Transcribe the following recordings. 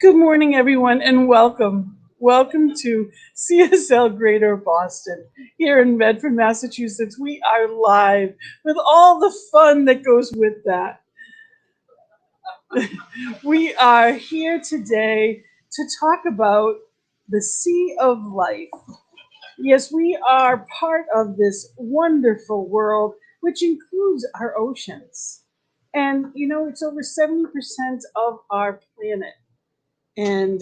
Good morning, everyone, and welcome. Welcome to CSL Greater Boston. Here in Medford, Massachusetts, we are live with all the fun that goes with that. We are here today to talk about the Sea of Life. Yes, we are part of this wonderful world, which includes our oceans. And it's over 70% of our planet. And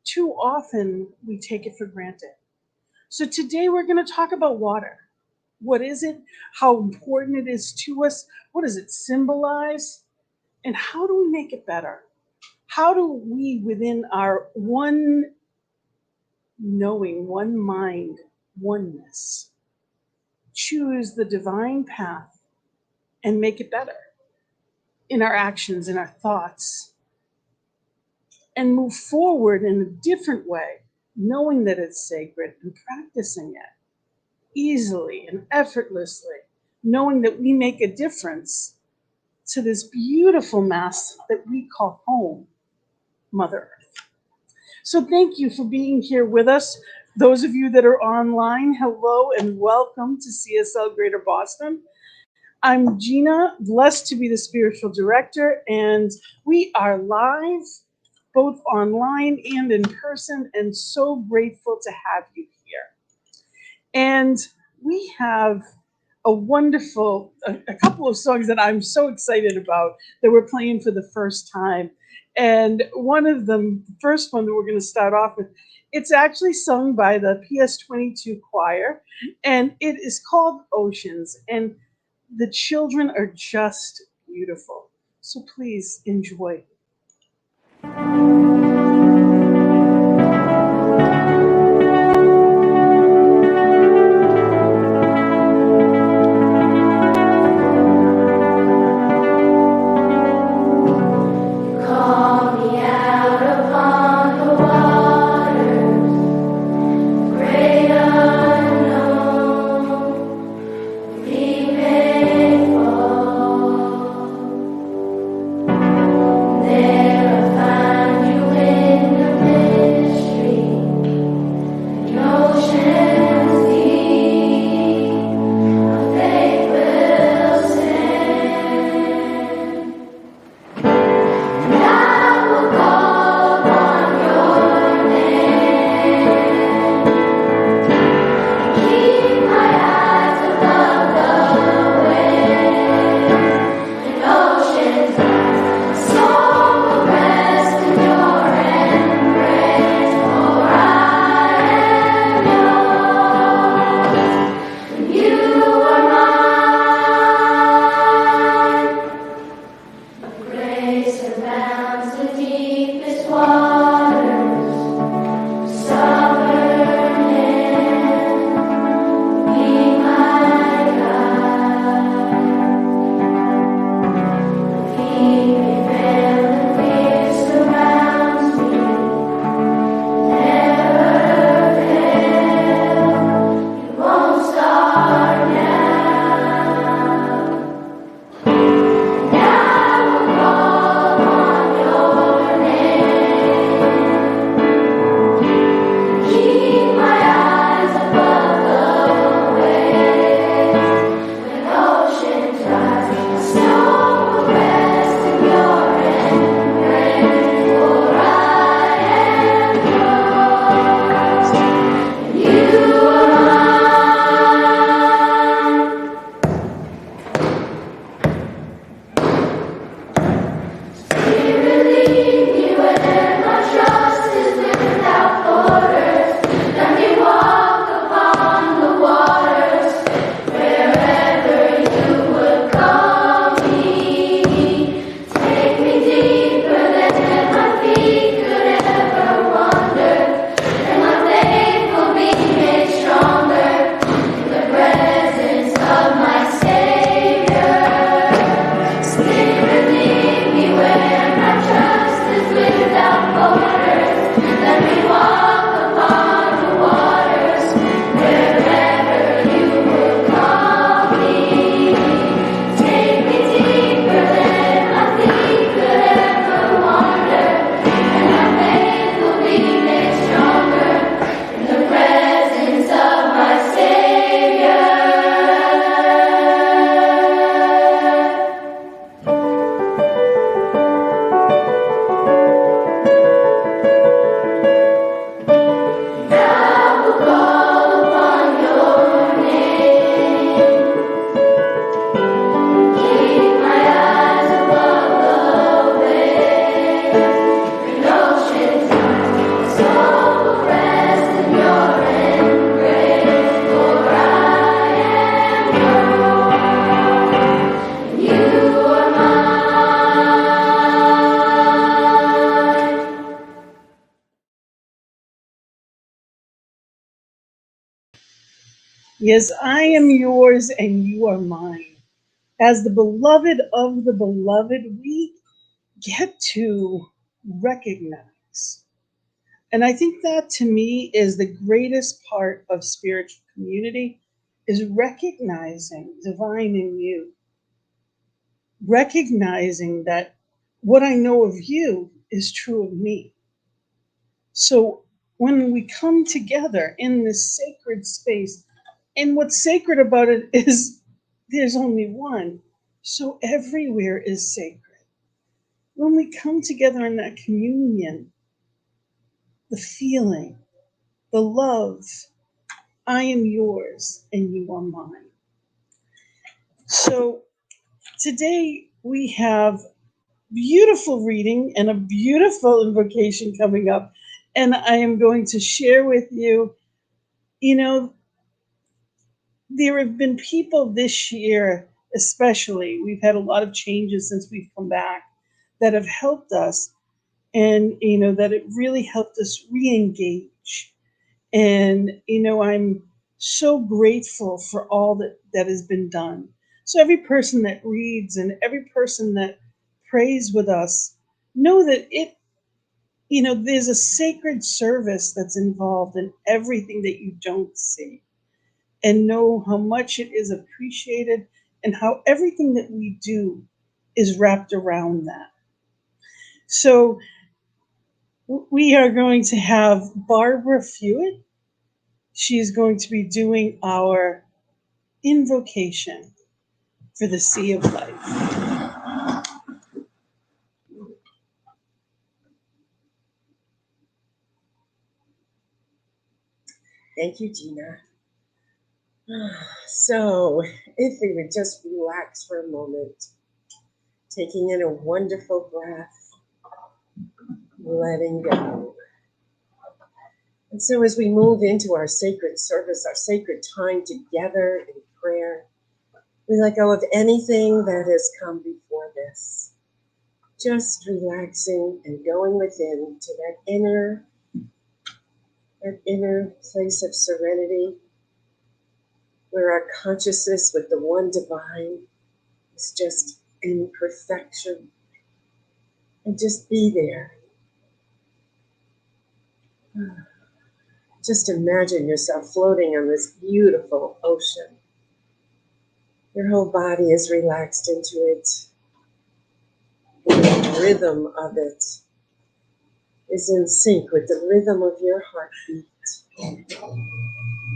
too often we take it for granted. So today we're going to talk about water. What is it? How important it is to us? What does it symbolize? And how do we make it better? How do we, within our one knowing, one mind, oneness, choose the divine path and make it better in our actions, in our thoughts, and move forward in a different way, knowing that it's sacred and practicing it easily and effortlessly, knowing that we make a difference to this beautiful mass that we call home, Mother Earth. So thank you for being here with us. Those of you that are online, hello and welcome to CSL Greater Boston. I'm Gina, blessed to be the spiritual director, and we are live both online and in person, and so grateful to have you here. And we have a couple of songs that I'm so excited about that we're playing for the first time. And one of them, the first one that we're going to start off with, it's actually sung by the PS22 choir, and it is called Oceans, and the children are just beautiful. So please enjoy. There Yes, I am yours and you are mine. As the beloved of the beloved, we get to recognize. And I think that to me is the greatest part of spiritual community is recognizing divine in you, recognizing that what I know of you is true of me. So when we come together in this sacred space, and what's sacred about it is there's only one. So everywhere is sacred. When we come together in that communion, the feeling, the love, I am yours and you are mine. So today we have beautiful reading and a beautiful invocation coming up. And I am going to share with you, you know, there have been people this year, especially, we've had a lot of changes since we've come back that have helped us and, that it really helped us re engage. And, I'm so grateful for all that has been done. So, every person that reads and every person that prays with us, know that there's a sacred service that's involved in everything that you don't see, and know how much it is appreciated and how everything that we do is wrapped around that. So, we are going to have Barbara Fewitt. She's going to be doing our invocation for the Sea of Life. Thank you, Gina. So, if we would just relax for a moment, taking in a wonderful breath, letting go. And so, as we move into our sacred service, our sacred time together in prayer, we let go of anything that has come before this. Just relaxing and going within to that inner place of serenity, where our consciousness with the one divine is just in perfection, and just be there. Just imagine yourself floating on this beautiful ocean. Your whole body is relaxed into it. The rhythm of it is in sync with the rhythm of your heartbeat.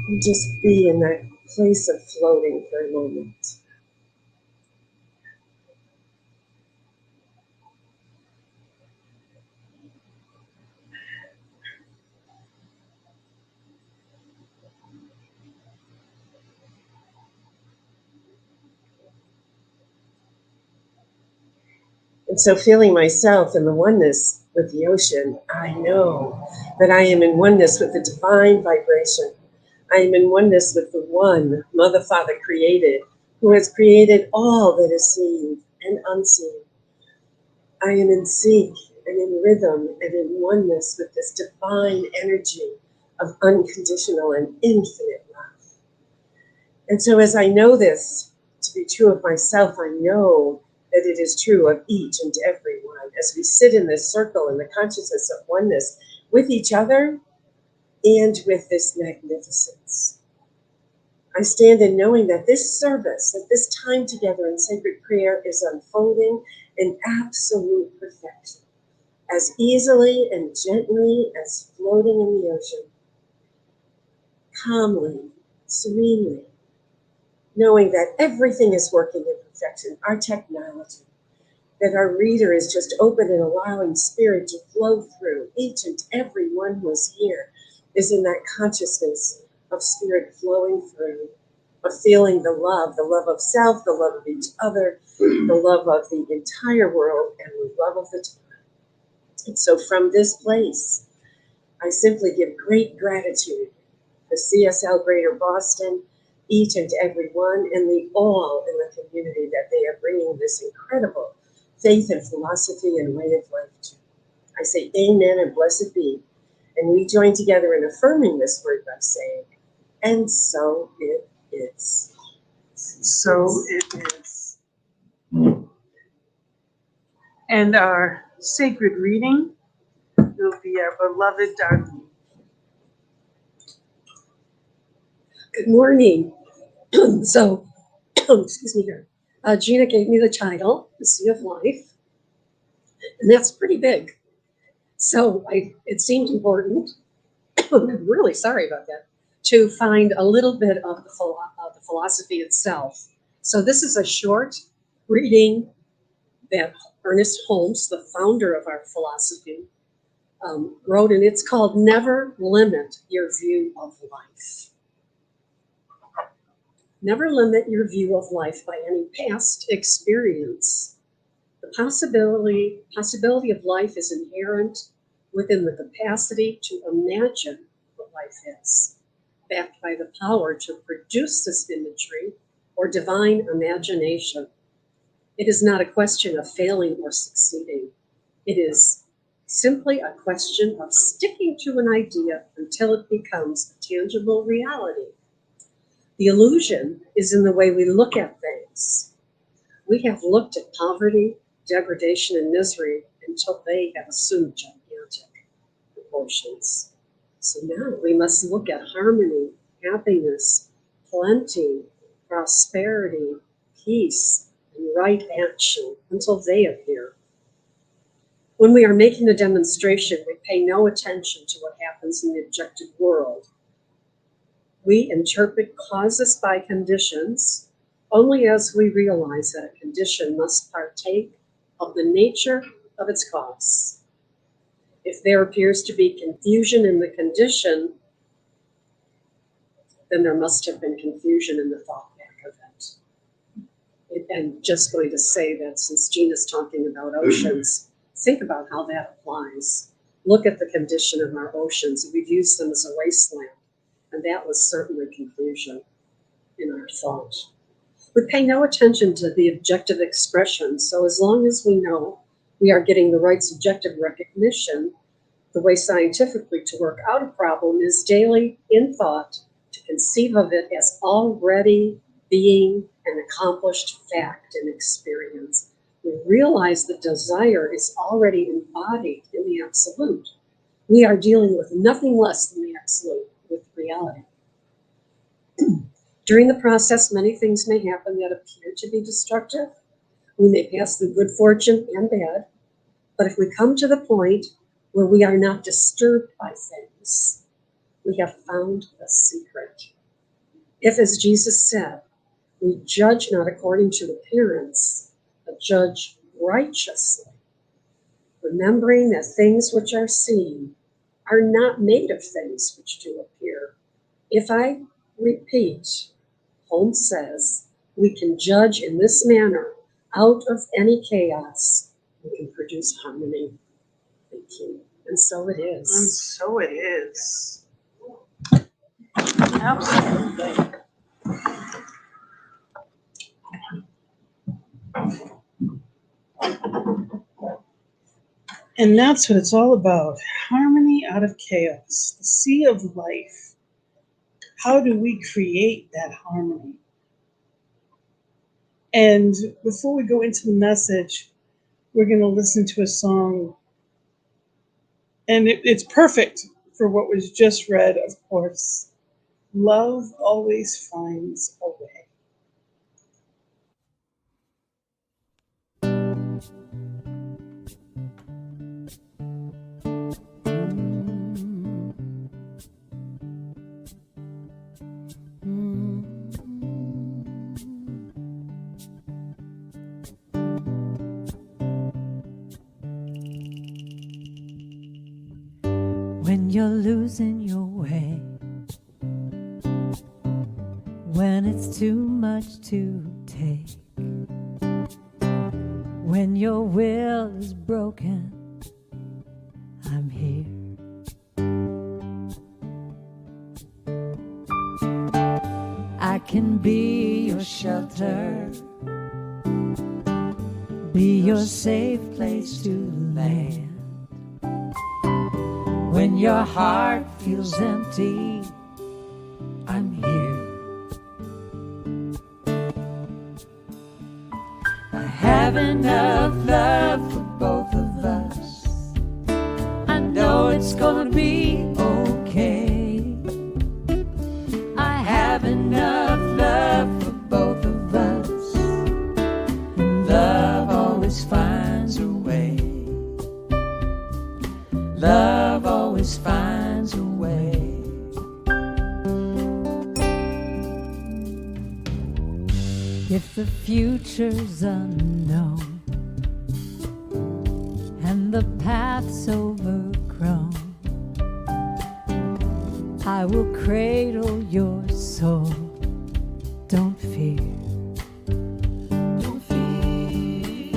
And just be in that place of floating for a moment. And so, feeling myself in the oneness with the ocean, I know that I am in oneness with the divine vibration. I am in oneness with the one Mother, Father created, who has created all that is seen and unseen. I am in sync and in rhythm and in oneness with this divine energy of unconditional and infinite love. And so, as I know this to be true of myself, I know that it is true of each and every one. As we sit in this circle in the consciousness of oneness with each other and with this magnificence, I stand in knowing that this service, that this time together in sacred prayer is unfolding in absolute perfection, as easily and gently as floating in the ocean, calmly, serenely, knowing that everything is working in perfection, our technology, that our reader is just open and allowing spirit to flow through. Each and every one who is here is in that consciousness of spirit flowing through, of feeling the love of self, the love of each other, the love of the entire world, and the love of the time. And so from this place, I simply give great gratitude to CSL Greater Boston, each and every one, and the all in the community that they are bringing this incredible faith and philosophy and way of life to. I say amen and blessed be. And we join together in affirming this word by saying, and so it is. So it is. And our sacred reading will be our beloved Darlene. Good morning. So, excuse me here. Gina gave me the title, The Sea of Life, and that's pretty big. So it seemed important, I'm really sorry about that, to find a little bit of the philosophy itself. So this is a short reading that Ernest Holmes, the founder of our philosophy, wrote, and it's called Never Limit Your View of Life. Never limit your view of life by any past experience. The possibility of life is inherent within the capacity to imagine what life is, backed by the power to produce this imagery or divine imagination. It is not a question of failing or succeeding. It is simply a question of sticking to an idea until it becomes a tangible reality. The illusion is in the way we look at things. We have looked at poverty, degradation, and misery until they have assumed gigantic proportions. So now we must look at harmony, happiness, plenty, prosperity, peace, and right action until they appear. When we are making a demonstration, we pay no attention to what happens in the objective world. We interpret causes by conditions only as we realize that a condition must partake of the nature of its cause. If there appears to be confusion in the condition, then there must have been confusion in the thought back of it. And just going to say that since Gina's talking about oceans, think about how that applies. Look at the condition of our oceans. We've used them as a wasteland, and that was certainly confusion in our thought. We pay no attention to the objective expression, so as long as we know we are getting the right subjective recognition, the way scientifically to work out a problem is daily in thought to conceive of it as already being an accomplished fact and experience. We realize that desire is already embodied in the absolute. We are dealing with nothing less than the absolute, with reality. During the process, many things may happen that appear to be destructive. We may pass through good fortune and bad, but if we come to the point where we are not disturbed by things, we have found the secret. If, as Jesus said, we judge not according to appearance, but judge righteously, remembering that things which are seen are not made of things which do appear. If I repeat, Holmes says, we can judge in this manner out of any chaos. We can produce harmony. Thank you. And so it is. And so it is. Absolutely. And that's what it's all about. Harmony out of chaos. The sea of life. How do we create that harmony? And before we go into the message, we're going to listen to a song. And it's perfect for what was just read, of course. Love always finds a way. When you're losing your way, when it's too much to take, when your will is broken, I'm here. I can be your shelter, be your safe place to land. When your heart feels empty, I'm here. have enough love for both of us. I know it's gonna be okay. I have enough love for both of us. Love always finds a way. Love always finds a way. If the future's unknown and the path's overgrown, I will cradle your soul. Don't fear. Don't fear.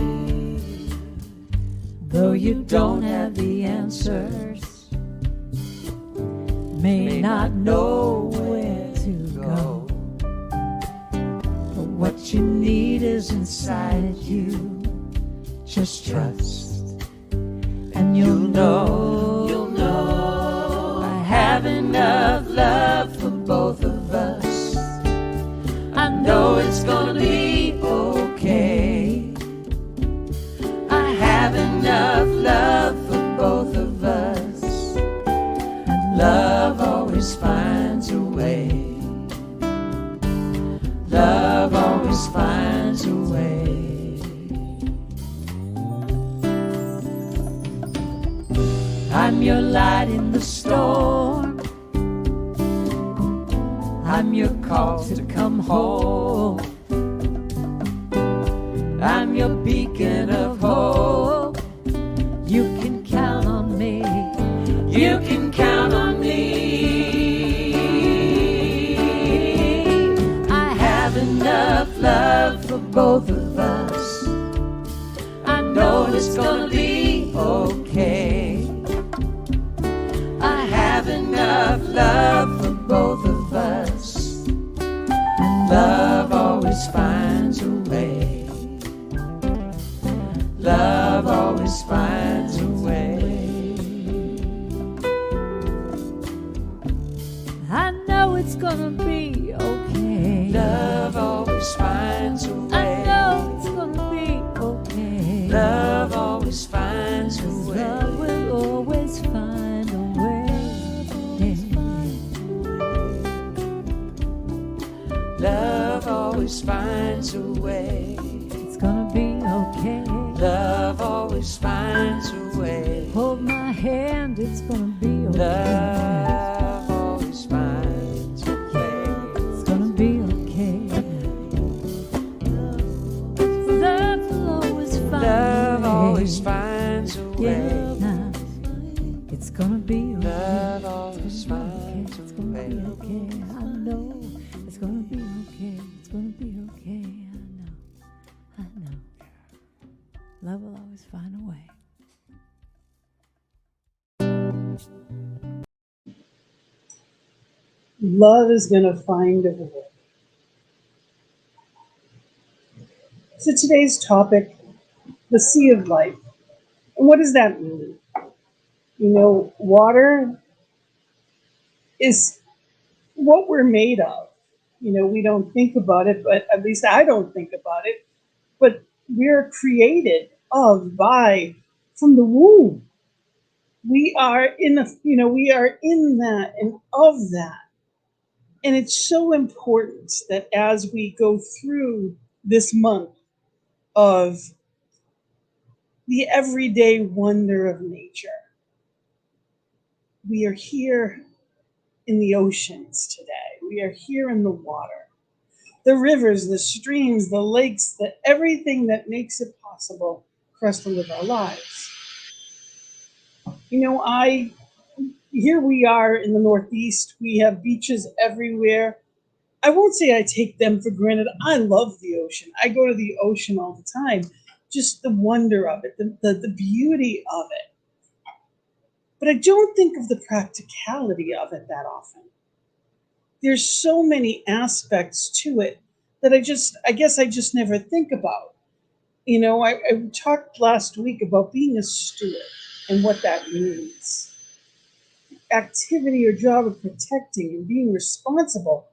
Though you don't have the answers, may not know where to go, but what you need is inside you. Just trust, and you'll know. You'll know. I have enough love for both of us. I know it's gonna be okay. I have enough love for both of us. And love always finds a way. Love always finds a way. I'm your light in the storm. I'm your call to come home. I'm your beacon of hope. You can count on me. You can count on me. I have enough love for both of us. I know it's gonna be okay. I have enough love for both of us. And love always finds a way. Love always finds a way. I know it's gonna be okay. Love always finds a way. I know it's gonna be okay. Love always finds a way. Love will always find a way. Love always finds a way. It's gonna be okay. Love always finds a way. Hold my hand, it's gonna be okay. Love always finds a way. It's gonna be okay. Love will always find a way. Love always finds a way. Yeah, it's gonna be okay. Love always finds a way. It's gonna be okay. I know it's gonna be okay. It's gonna be okay. I know. Love will always find a way. Love is going to find a way. So today's topic, the sea of life. And what does that mean? You know, water is what we're made of. You know, we don't think about it, but at least I don't think about it. But we're created from the womb. We are we are in that and of that. And it's so important that as we go through this month of the everyday wonder of nature, we are here in the oceans today. We are here in the water, the rivers, the streams, the lakes, everything that makes it possible for us to live our lives. You know, here we are in the Northeast. We have beaches everywhere. I won't say I take them for granted. I love the ocean. I go to the ocean all the time. Just the wonder of it, the beauty of it. But I don't think of the practicality of it that often. There's so many aspects to it that I guess I just never think about. You know, I talked last week about being a steward and what that means. Activity or job of protecting and being responsible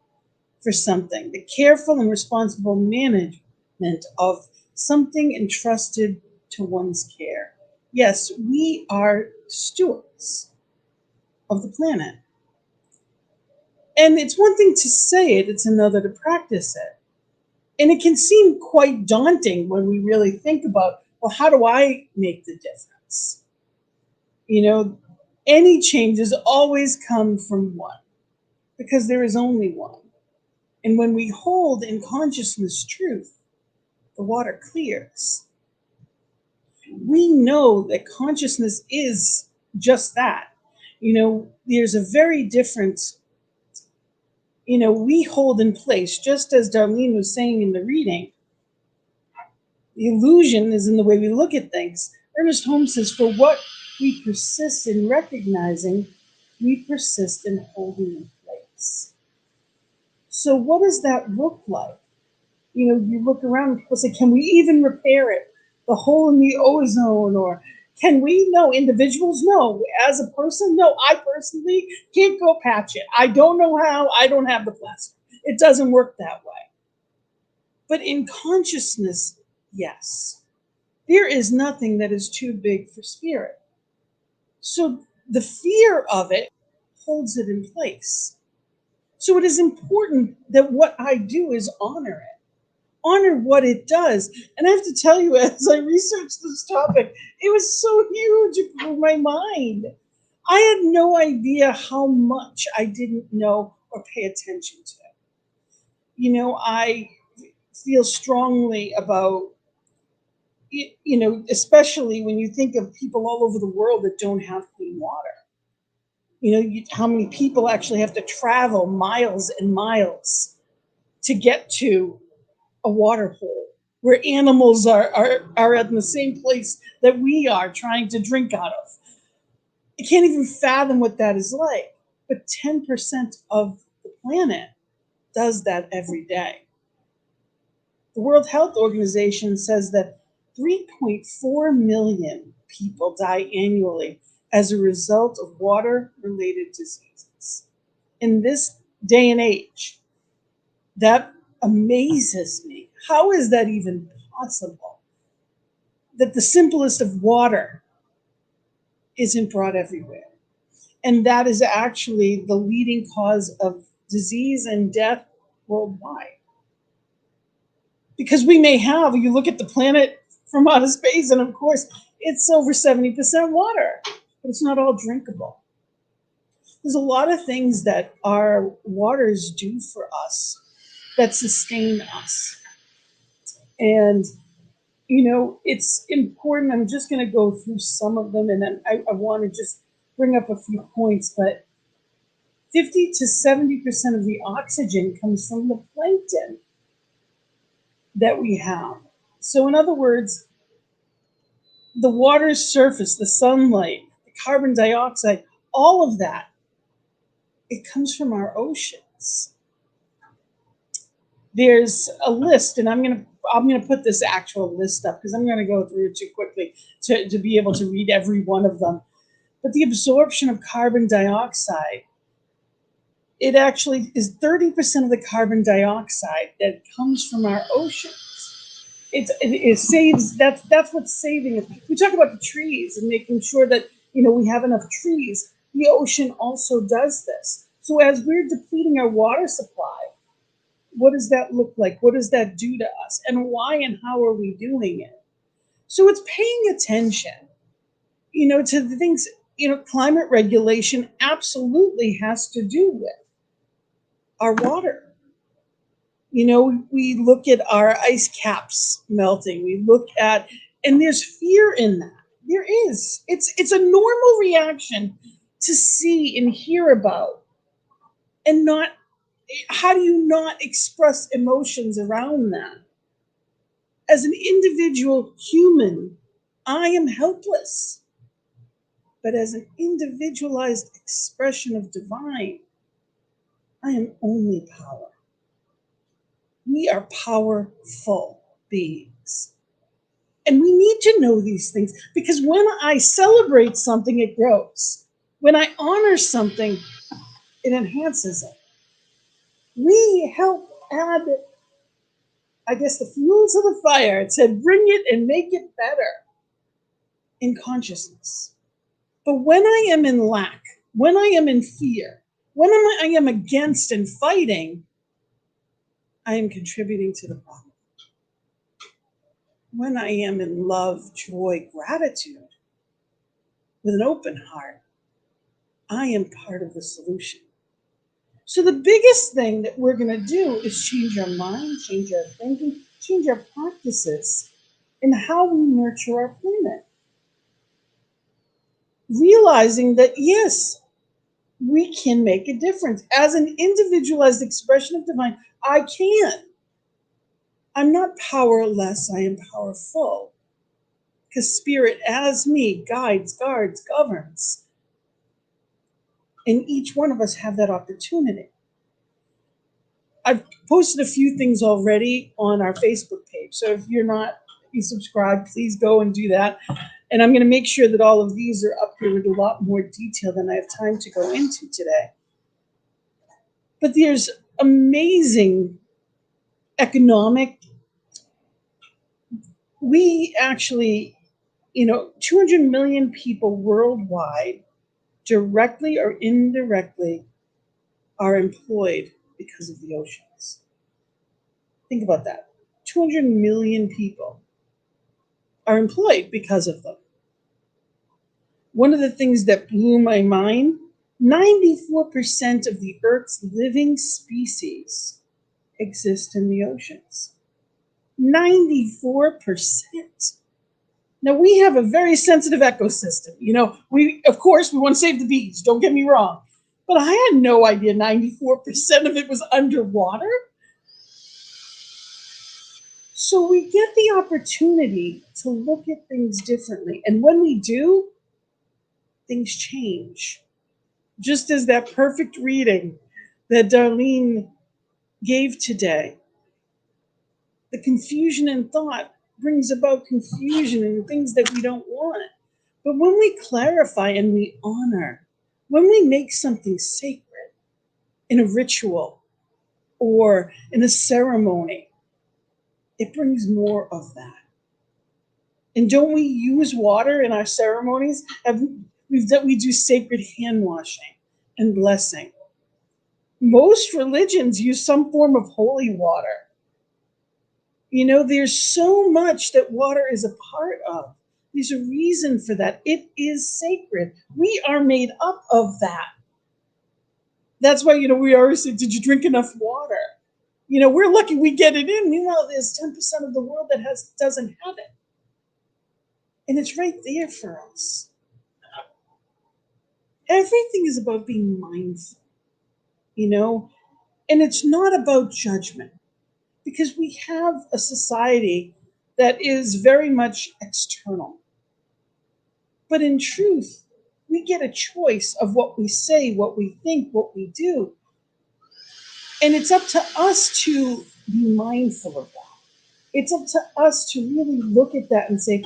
for something, the careful and responsible management of something entrusted to one's care. Yes, we are stewards of the planet. And it's one thing to say it, it's another to practice it. And it can seem quite daunting when we really think about, well, how do I make the difference? You know, any changes always come from one, because there is only one. And when we hold in consciousness truth, the water clears. We know that consciousness is just that. There's a very different, we hold in place, just as Darlene was saying in the reading, the illusion is in the way we look at things. Ernest Holmes says, for what we persist in recognizing, we persist in holding in place. So what does that look like? You look around and people say, can we even repair it? The hole in the ozone, or can we? No. Individuals? No. As a person? No. I personally can't go patch it. I don't know how. I don't have the plaster. It doesn't work that way. But in consciousness, yes. There is nothing that is too big for spirit. So the fear of it holds it in place. So it is important that what I do is honor it. Honor what it does. And I have to tell you, as I researched this topic, it was so huge, it blew my mind. I had no idea how much I didn't know or pay attention to. I feel strongly about, especially when you think of people all over the world that don't have clean water. How many people actually have to travel miles and miles to get to a water hole, where animals are in the same place that we are trying to drink out of. I can't even fathom what that is like. But 10% of the planet does that every day. The World Health Organization says that 3.4 million people die annually as a result of water-related diseases. In this day and age, that amazes me. How is that even possible? That the simplest of water isn't brought everywhere. And that is actually the leading cause of disease and death worldwide. Because you look at the planet from outer space, and of course, it's over 70% water, but it's not all drinkable. There's a lot of things that our waters do for us that sustain us. And, it's important. I'm just going to go through some of them, and then I want to just bring up a few points. But 50 to 70% of the oxygen comes from the plankton that we have. So in other words, the water's surface, the sunlight, the carbon dioxide, all of that, it comes from our oceans. There's a list, and I'm gonna put this actual list up because I'm gonna go through it too quickly to be able to read every one of them. But the absorption of carbon dioxide, it actually is 30% of the carbon dioxide that comes from our oceans. It saves. That's what's saving it. We talk about the trees and making sure that we have enough trees. The ocean also does this. So as we're depleting our water supply, what does that look like? What does that do to us? And why and how are we doing it? So it's paying attention, to the things. Climate regulation absolutely has to do with our water. We look at our ice caps melting. We look at, and there's fear in that. There is. It's a normal reaction to see and hear about, and not. How do you not express emotions around that? As an individual human, I am helpless. But as an individualized expression of divine, I am only power. We are powerful beings. And we need to know these things, because when I celebrate something, it grows. When I honor something, it enhances it. We help add I guess, the fuel to the fire. It said, bring it and make it better in consciousness. But when I am in lack, when I am in fear, when I am against and fighting, I am contributing to the problem. When I am in love, joy, gratitude, with an open heart, I am part of the solution. So the biggest thing that we're going to do is change our mind, change our thinking, change our practices in how we nurture our planet. Realizing that, yes, we can make a difference. As an individualized expression of divine, I can. I'm not powerless, I am powerful. Because spirit, as me, guides, guards, governs. And each one of us have that opportunity. I've posted a few things already on our Facebook page. So if you're not subscribed, please go and do that. And I'm going to make sure that all of these are up here with a lot more detail than I have time to go into today. But there's amazing economic. We actually, 200 million people worldwide, directly or indirectly, are employed because of the oceans. Think about that. 200 million people are employed because of them. One of the things that blew my mind, 94% of the Earth's living species exist in the oceans. 94%. Now, we have a very sensitive ecosystem. We want to save the bees, don't get me wrong. But I had no idea 94% of it was underwater. So we get the opportunity to look at things differently. And when we do, things change. Just as that perfect reading that Darlene gave today. The confusion in thought brings about confusion and things that we don't want. But when we clarify and we honor, when we make something sacred in a ritual or in a ceremony, it brings more of that. And don't we use water in our ceremonies? We do sacred hand washing and blessing. Most religions use some form of holy water. There's so much that water is a part of. There's a reason for that. It is sacred. We are made up of that. That's why, we always say, did you drink enough water? We're lucky we get it in. Meanwhile, there's 10% of the world that doesn't have it. And it's right there for us. Everything is about being mindful, and it's not about judgment, because we have a society that is very much external. But in truth, we get a choice of what we say, what we think, what we do. And it's up to us to be mindful of that. It's up to us to really look at that and say,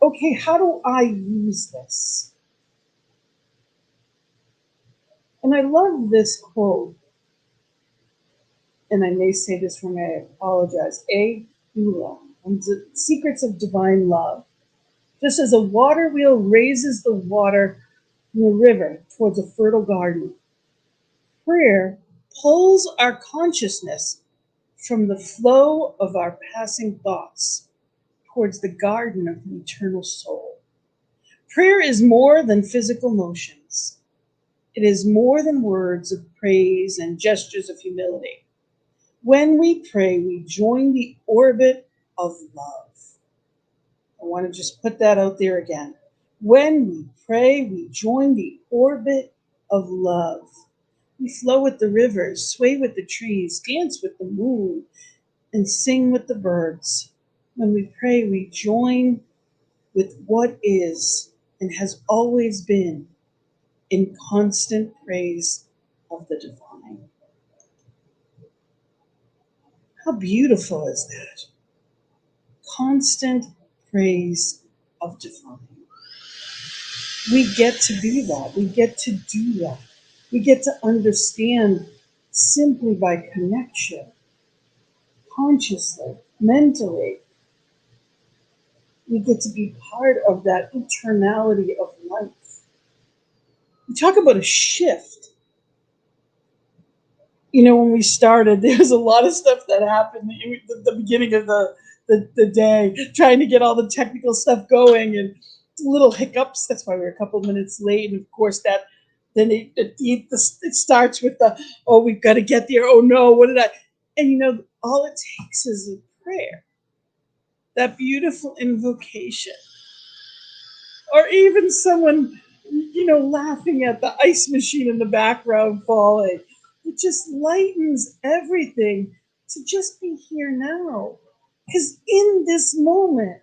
okay, how do I use this? And I love this quote, and I may say this wrong, I apologize. A. Hula, on the Secrets of Divine Love. Just as a water wheel raises the water in the river towards a fertile garden, prayer pulls our consciousness from the flow of our passing thoughts towards the garden of the eternal soul. Prayer is more than physical motions. It is more than words of praise and gestures of humility. When we pray, we join the orbit of love. I want to just put that out there again. When we pray, we join the orbit of love. We flow with the rivers, sway with the trees, dance with the moon, and sing with the birds. When we pray, we join with what is and has always been in constant praise of the divine. How beautiful is that? Constant praise of divine. We get to be that. We get to do that. We get to understand simply by connection, consciously, mentally, we get to be part of that eternality of life. We talk about a shift. You know, when we started, there was a lot of stuff that happened at the beginning of the day, trying to get all the technical stuff going and little hiccups. That's why we're a couple minutes late. And of course, it starts with the, oh, we've got to get there. Oh, no, what did I? And, you know, all it takes is a prayer, that beautiful invocation, or even someone, you know, laughing at the ice machine in the background falling. It just lightens everything to just be here now. Because in this moment,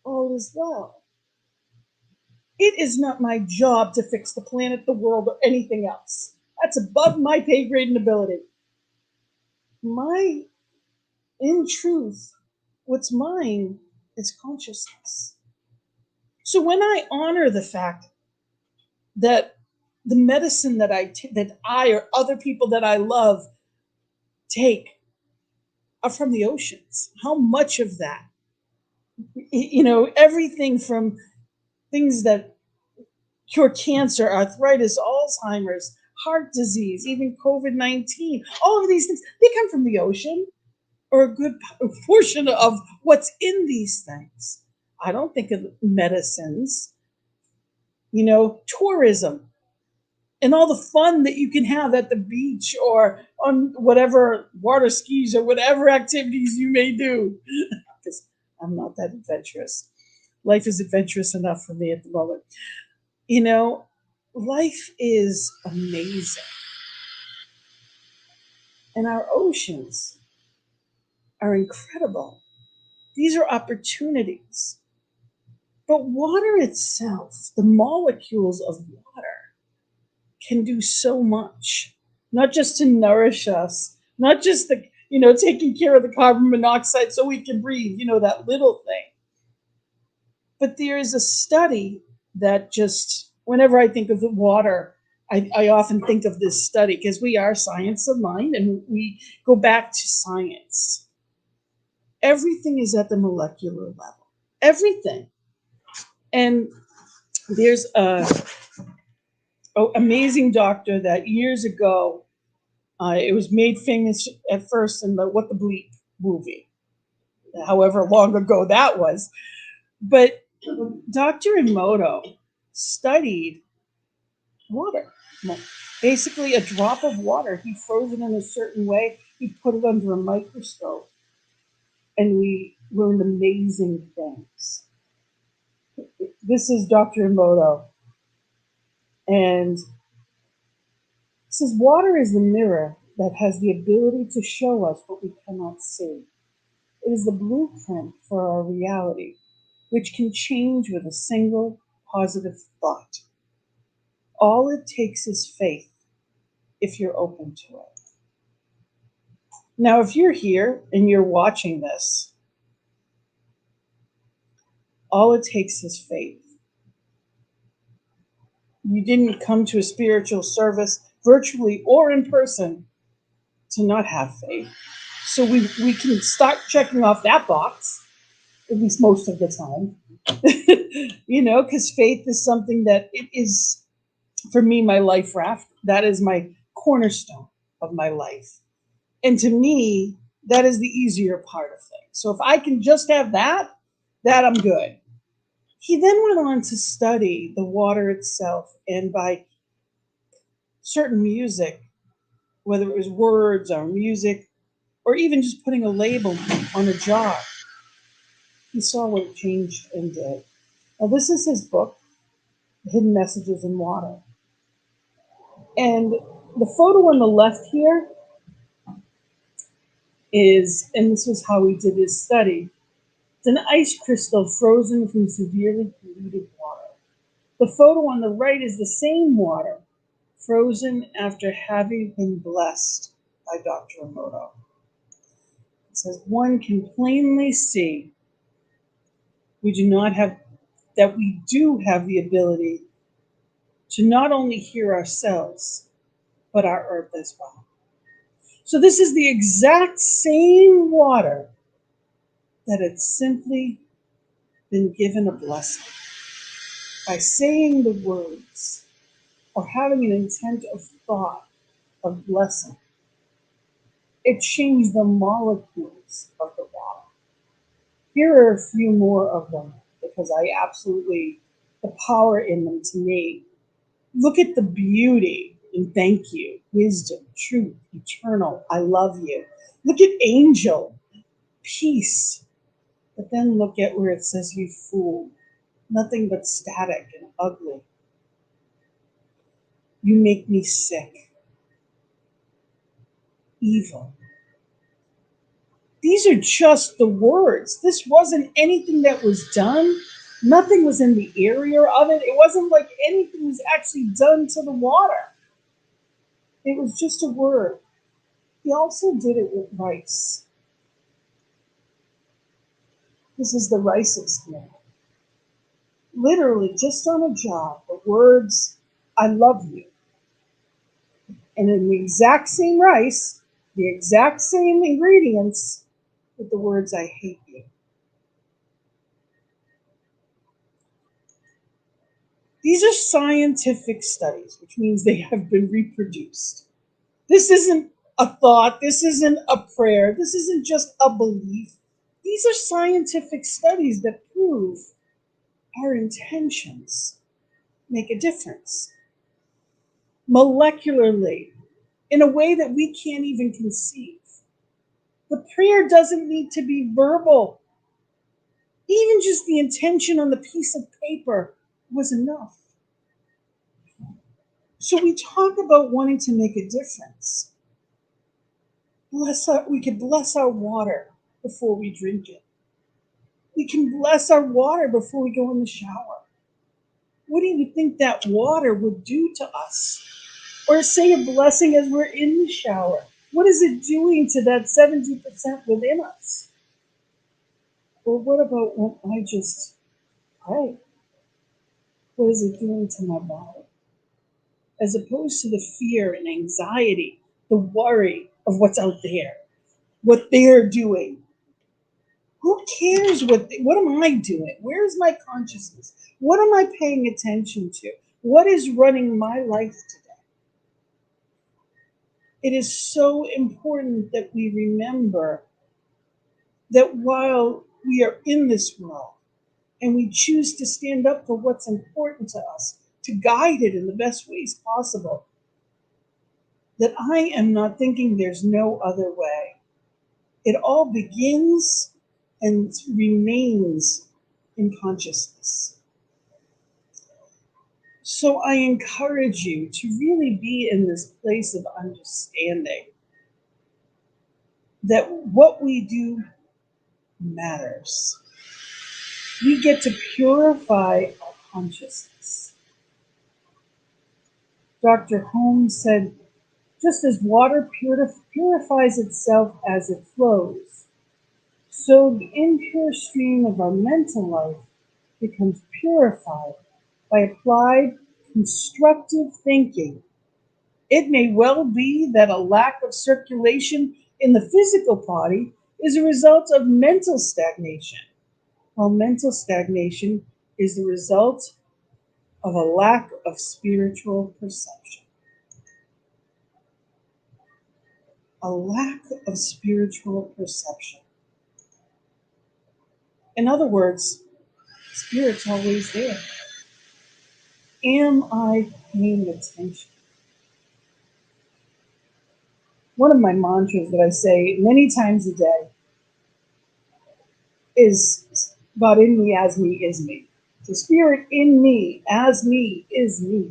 all is well. It is not my job to fix the planet, the world, or anything else. That's above my pay grade and ability. In truth, what's mine is consciousness. So when I honor the fact that the medicine that I or other people that I love take are from the oceans, how much of that, you know, everything from things that cure cancer, arthritis, Alzheimer's, heart disease, even COVID-19, all of these things, they come from the ocean, or a good portion of what's in these things. I don't think of medicines, you know, tourism, and all the fun that you can have at the beach or on whatever water skis or whatever activities you may do. Because I'm not that adventurous. Life is adventurous enough for me at the moment. You know, life is amazing. And our oceans are incredible. These are opportunities. But water itself, the molecules of water, can do so much, not just to nourish us, not just the, you know, taking care of the carbon monoxide so we can breathe, you know, that little thing. But there is a study that just, whenever I think of the water, I often think of this study because we are science of mind and we go back to science. Everything is at the molecular level, everything. And there's a amazing doctor that years ago, it was made famous at first in the What the Bleep movie, however long ago that was. But Dr. Emoto studied water. Basically, a drop of water, he froze it in a certain way, he put it under a microscope, and we learned amazing things. This is Dr. Emoto, and it says water is the mirror that has the ability to show us what we cannot see. It is the blueprint for our reality, which can change with a single positive thought. All it takes is faith if you're open to it. Now, if you're here and you're watching this, all it takes is faith. You didn't come to a spiritual service, virtually or in person, to not have faith. So we can start checking off that box, at least most of the time. You know, because faith is something that it is, for me, my life raft. That is my cornerstone of my life. And to me, that is the easier part of things. So if I can just have that I'm good. He then went on to study the water itself, and by certain music, whether it was words or music, or even just putting a label on a jar, he saw what it changed and did. Now, this is his book, Hidden Messages in Water. And the photo on the left here is, and this was how he did his study, it's an ice crystal frozen from severely polluted water. The photo on the right is the same water, frozen after having been blessed by Dr. Emoto. It says, one can plainly see we do have the ability to not only hear ourselves, but our earth as well. So this is the exact same water that had simply been given a blessing by saying the words or having an intent of thought of blessing. It changed the molecules of the water. Here are a few more of them because I absolutely, the power in them to me. Look at the beauty and thank you, wisdom, truth, eternal, I love you. Look at angel, peace. But then look at where it says you fool, nothing but static and ugly. You make me sick, evil. These are just the words. This wasn't anything that was done. Nothing was in the area of it. It wasn't like anything was actually done to the water. It was just a word. He also did it with rice. This is the rice experiment. Literally, just on a job, the words, I love you. And in the exact same rice, the exact same ingredients, with the words, I hate you. These are scientific studies, which means they have been reproduced. This isn't a thought. This isn't a prayer. This isn't just a belief. These are scientific studies that prove our intentions make a difference. Molecularly, in a way that we can't even conceive. The prayer doesn't need to be verbal. Even just the intention on the piece of paper was enough. So we talk about wanting to make a difference. We could bless our water before we drink it. We can bless our water before we go in the shower. What do you think that water would do to us? Or say a blessing as we're in the shower. What is it doing to that 70% within us? Or what about when I just pray? What is it doing to my body? As opposed to the fear and anxiety, the worry of what's out there, what they're doing. Who cares what am I doing? Where's my consciousness? What am I paying attention to? What is running my life today? It is so important that we remember that while we are in this world and we choose to stand up for what's important to us, to guide it in the best ways possible, that I am not thinking there's no other way. It all begins and remains in consciousness. So I encourage you to really be in this place of understanding that what we do matters. We get to purify our consciousness. Dr. Holmes said, just as water purifies itself as it flows, so the impure stream of our mental life becomes purified by applied constructive thinking. It may well be that a lack of circulation in the physical body is a result of mental stagnation, while mental stagnation is the result of a lack of spiritual perception. A lack of spiritual perception. In other words, Spirit's always there. Am I paying attention? One of my mantras that I say many times a day is God in me, as me, is me. So Spirit in me, as me, is me.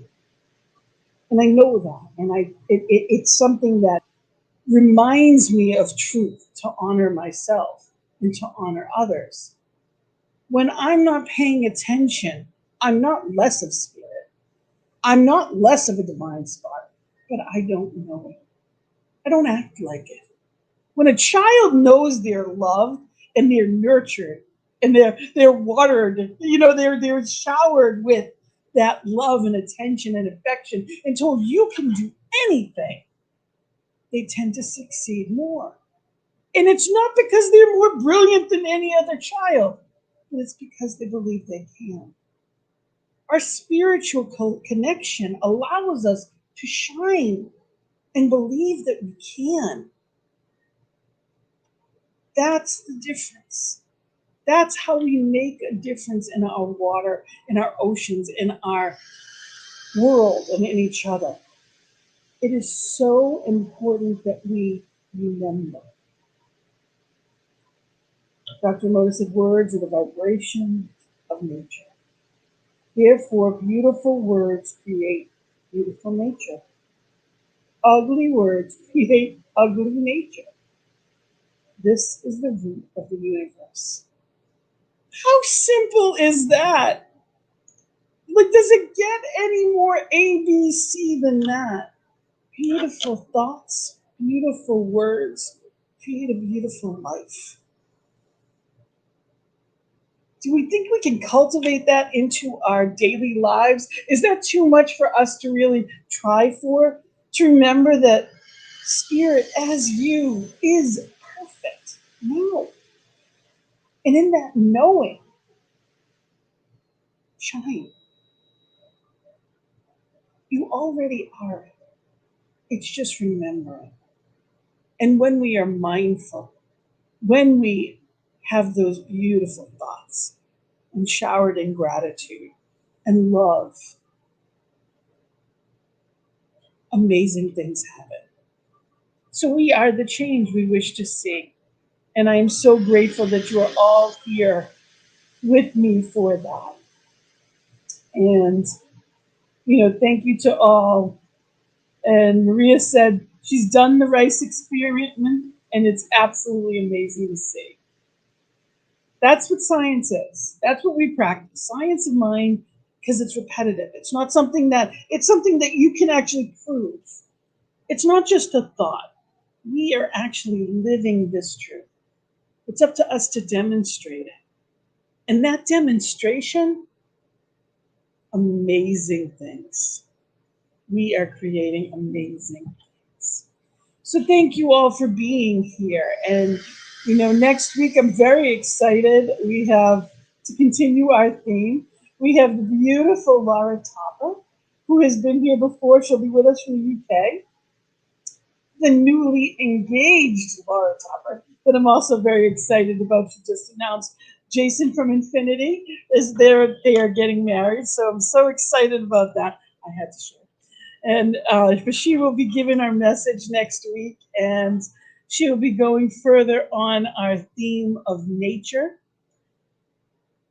And I know that. And it's something that reminds me of truth, to honor myself and to honor others. When I'm not paying attention, I'm not less of spirit. I'm not less of a divine spark, but I don't know it. I don't act like it. When a child knows they're loved and they're nurtured and they're watered, they're showered with that love and attention and affection and told you can do anything, they tend to succeed more. And it's not because they're more brilliant than any other child, but it's because they believe they can. Our spiritual connection allows us to shine and believe that we can. That's the difference. That's how we make a difference in our water, in our oceans, in our world, and in each other. It is so important that we remember. Dr. Emoto said, words are the vibration of nature. Therefore, beautiful words create beautiful nature. Ugly words create ugly nature. This is the root of the universe. How simple is that? Like, does it get any more ABC than that? Beautiful thoughts, beautiful words, create a beautiful life. Do we think we can cultivate that into our daily lives? Is that too much for us to really try for? To remember that spirit as you is perfect now. And in that knowing, shine. You already are. It's just remembering. And when we are mindful, when we have those beautiful thoughts and showered in gratitude and love, amazing things happen. So we are the change we wish to see. And I am so grateful that you are all here with me for that. And, thank you to all. And Maria said she's done the rice experiment, and it's absolutely amazing to see. That's what science is. That's what we practice. Science of mind, because it's repetitive. It's something that you can actually prove. It's not just a thought. We are actually living this truth. It's up to us to demonstrate it. And that demonstration, amazing things. We are creating amazing things. So thank you all for being here. And, next week I'm very excited. We have, to continue our theme, we have the beautiful Laura Topper, who has been here before. She'll be with us from the UK. The newly engaged Laura Topper, that I'm also very excited about. She just announced Jason from Infinity is there. They are getting married. So I'm so excited about that. I had to share. And but she will be giving our message next week, and she will be going further on our theme of nature.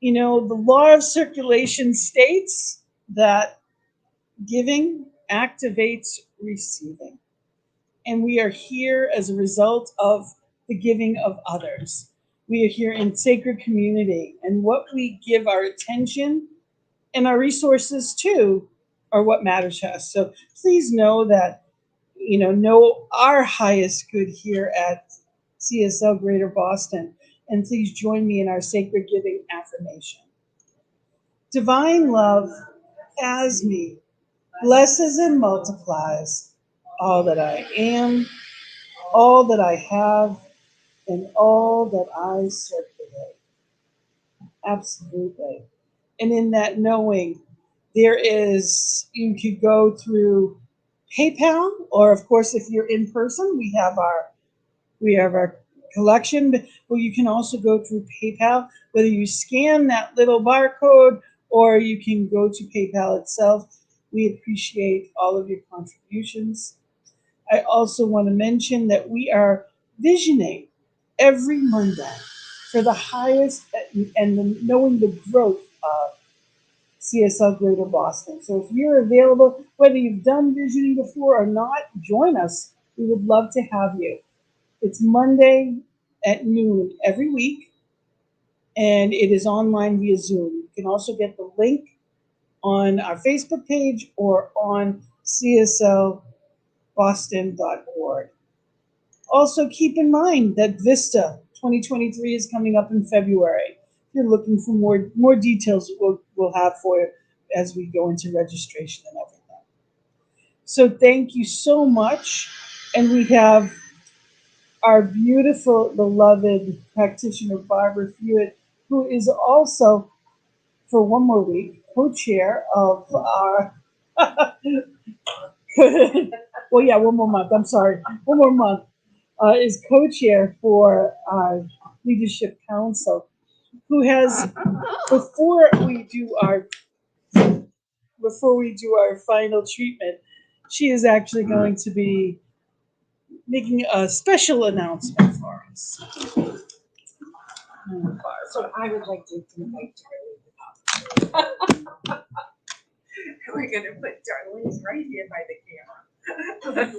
The law of circulation states that giving activates receiving. And we are here as a result of the giving of others. We are here in sacred community, and what we give our attention and our resources to are what matters to us. So please know that, know our highest good here at CSL Greater Boston, and please join me in our sacred giving affirmation. Divine love as me blesses and multiplies all that I am, all that I have, and all that I circulate. Absolutely. And in that knowing, you could go through PayPal, or of course, if you're in person, we have our collection, but you can also go through PayPal, whether you scan that little barcode or you can go to PayPal itself. We appreciate all of your contributions. I also want to mention that we are visioning every Monday for the highest and knowing the growth of CSL Greater Boston. So if you're available, whether you've done visioning before or not, join us. We would love to have you. It's Monday at noon every week, and it is online via Zoom. You can also get the link on our Facebook page or on cslboston.org. Also, keep in mind that Vista 2023 is coming up in February. If you're looking for more details, we'll have for you as we go into registration and everything. So thank you so much. And we have our beautiful, beloved practitioner, Barbara Hewitt, who is also, for one more week, co-chair of our, well, yeah, one more month, I'm sorry, one more month, is co-chair for our Leadership Council, who has, before we do our final treatment, she is actually going to be making a special announcement for us. So I would like to invite Darlene. We're gonna put Darlene right here by the camera.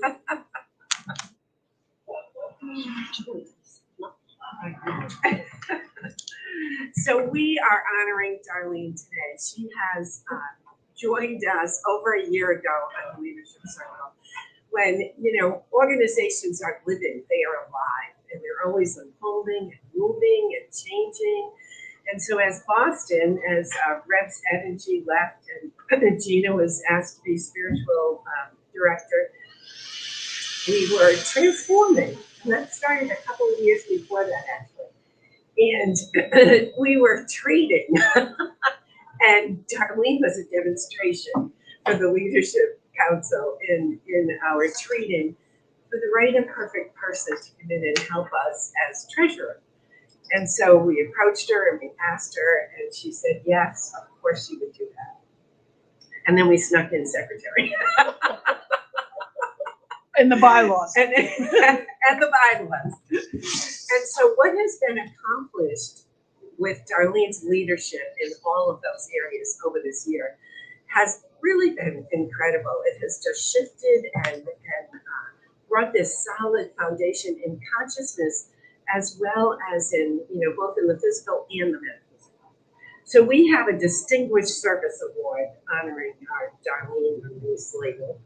So we are honoring Darlene today. She has joined us over a year ago on the Leadership Circle. When, organizations aren't living, they are alive, and they're always unfolding and moving and changing. And so as Boston, as Reps Ed and G left, and Gina was asked to be spiritual director, we were transforming. And that started a couple of years before that, actually. And we were trading. And Darlene was a demonstration for the Leadership Council in our trading for the right and perfect person to come in and help us as treasurer. And so we approached her and we asked her, and she said yes, of course she would do that. And then we snuck in secretary. And the bylaws. and the bylaws. And so what has been accomplished with Darlene's leadership in all of those areas over this year has really been incredible. It has just shifted and brought this solid foundation in consciousness as well as in, both in the physical and the metaphysical. So we have a Distinguished Service Award honoring our Darlene Ruiz label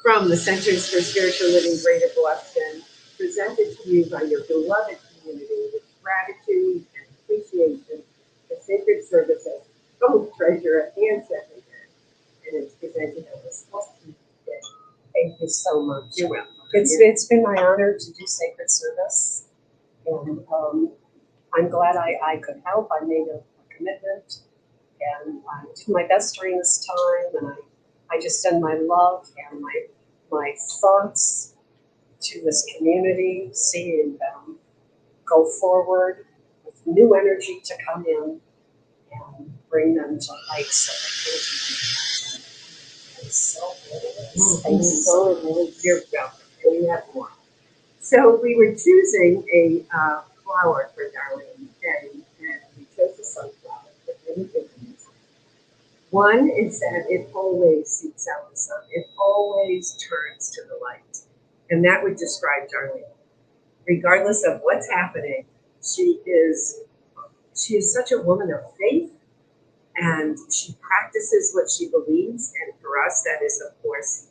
from the Centers for Spiritual Living Greater Boston, presented to you by your beloved community with gratitude and appreciation for sacred services, both treasurer and secretary. And it's presented on this day. Thank you so much. You're welcome. It's been my honor to do sacred service, and I'm glad I could help. I made a commitment, and I did my best during this time, and I just send my love and my thoughts to this community, seeing them go forward with new energy to come in and bring them to light so they can be. So it is. Thank you so much. You're welcome. And we have more. So we were choosing a flower for Darlene, and we chose the sunflower for many different reasons. One is that it always seeks out the sun. It always turns to the light. And that would describe Darlene. Regardless of what's happening, she is such a woman of faith, and she practices what she believes. And for us, that is, of course,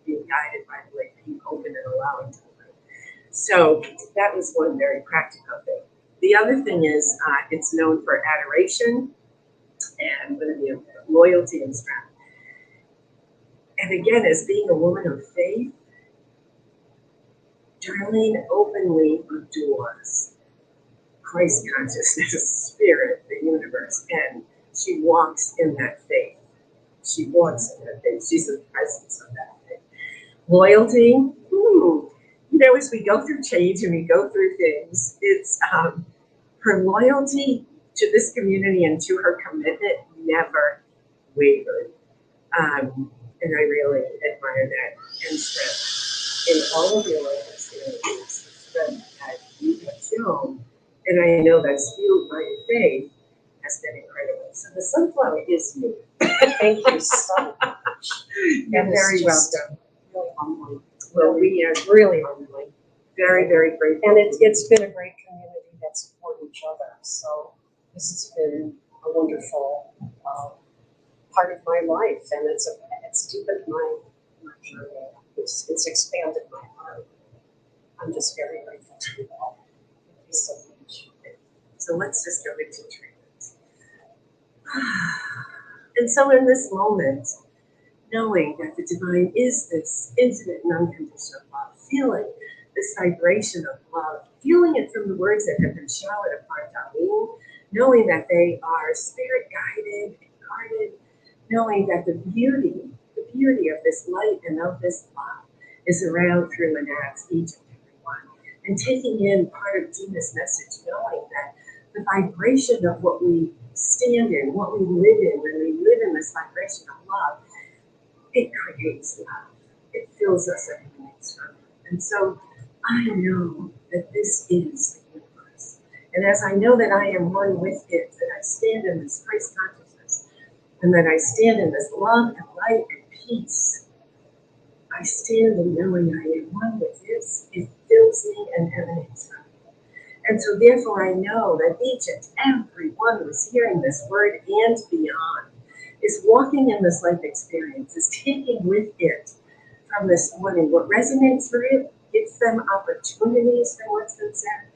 being guided by the light, being open and allowing to the light. So that was one very practical thing. The other thing is it's known for adoration and loyalty and strength. And again, as being a woman of faith, Darlene openly adores Christ consciousness, spirit, the universe, and she walks in that faith. She walks in that faith. She's the presence of that faith. Loyalty, as we go through change and we go through things, it's her loyalty to this community and to her commitment never wavered. And I really admire that, and strength in all of your life experiences, strength that you have shown, and I know that's fueled by your faith, has been incredible. So the sunflower is you. Thank you so much. You're very welcome. Really humbling. Well, we are Really humbling. very, very grateful. And it's been a great community that support each other. So this has been a wonderful part of my life, and it's deepened my journey. It's expanded my heart. I'm just very grateful to you all. Thank you so much. So let's just go into treatment. And so in this moment, knowing that the divine is this infinite and unconditional love, feeling this vibration of love, feeling it from the words that have been showered upon Darlene, knowing that they are spirit guided and guarded, knowing that the beauty of this light and of this love is around, through, and as each and every one. And taking in part of Gina's message, knowing that the vibration of what we stand in, what we live in, when we live in this vibration of love, it creates love. It fills us and emanates from it. And so I know that this is the universe. And as I know that I am one with it, that I stand in this Christ consciousness, and that I stand in this love and light and peace, I stand in knowing I am one with this. It fills me and emanates from me. And so therefore I know that each and every one who is hearing this word and beyond is walking in this life experience, is taking with it from this morning what resonates for it, gives them opportunities for what's been said,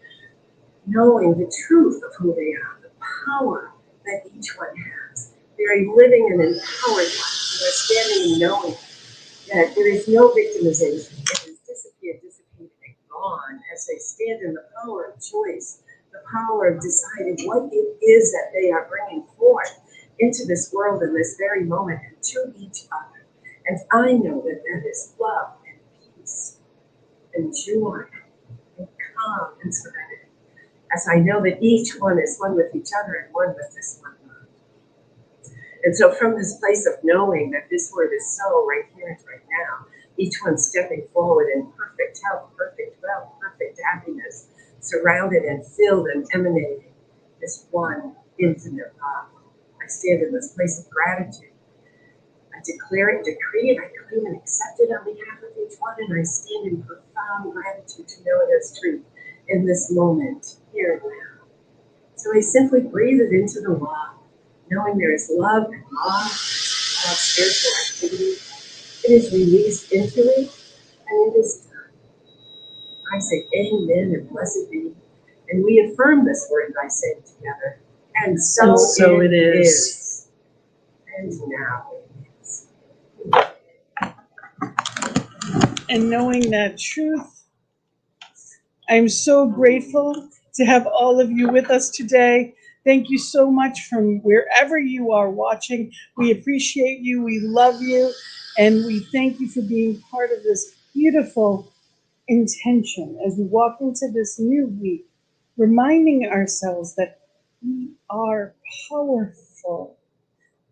knowing the truth of who they are, the power that each one has. They're a living and empowered life. They're standing and knowing that there is no victimization. It has disappeared, dissipated, and gone as they stand in the power of choice, the power of deciding what it is that they are bringing forth into this world in this very moment and to each other. And I know that that is love and peace and joy and calm and serenity, as I know that each one is one with each other and one with this one mind. And so from this place of knowing that this word is so right here and right now, each one stepping forward in perfect health, perfect wealth, perfect happiness, surrounded and filled and emanating this one infinite love. I stand in this place of gratitude. I declare it, decree it, I claim and accept it on behalf of each one, and I stand in profound gratitude to know it as truth in this moment, here and now. So I simply breathe it into the love, knowing there is love and love, spiritual activity. It is released into it, and it is done. I say amen and blessed be, and we affirm this word by saying together, and so it is. And now it is. And knowing that truth, I'm so grateful to have all of you with us today. Thank you so much from wherever you are watching. We appreciate you, we love you, and we thank you for being part of this beautiful intention as we walk into this new week, reminding ourselves that we are powerful.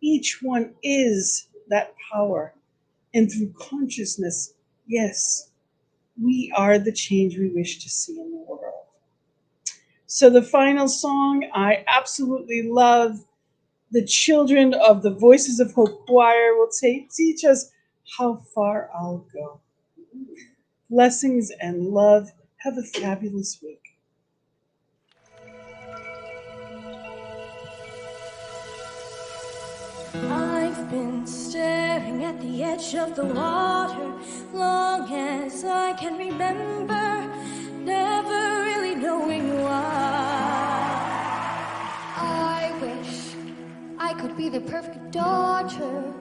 Each one is that power. And through consciousness, yes, we are the change we wish to see in the world. So the final song I absolutely love. The children of the Voices of Hope Choir will teach us how far I'll go. Blessings and love. Have a fabulous week. I've been staring at the edge of the water long as I can remember, never really knowing why. I wish I could be the perfect daughter,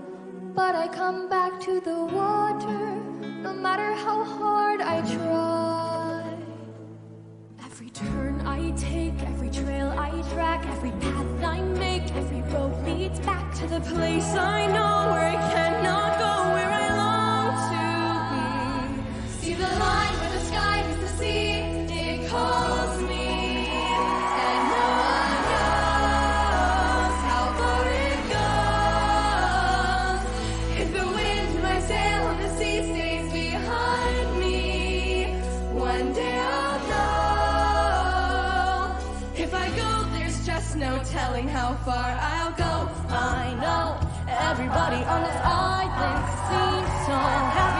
but I come back to the water no matter how hard I try. Every turn I take, every trail I track, every path I make, every road leads back to the place I know where I cannot go, where I long to be. See the line where the sky meets the sea, it calls me. And no one knows how far it goes. If the wind in my sail on the sea stays behind me, one day I'll know. If I go, there's just no telling how far I'll go. I know everybody on this island seems so happy.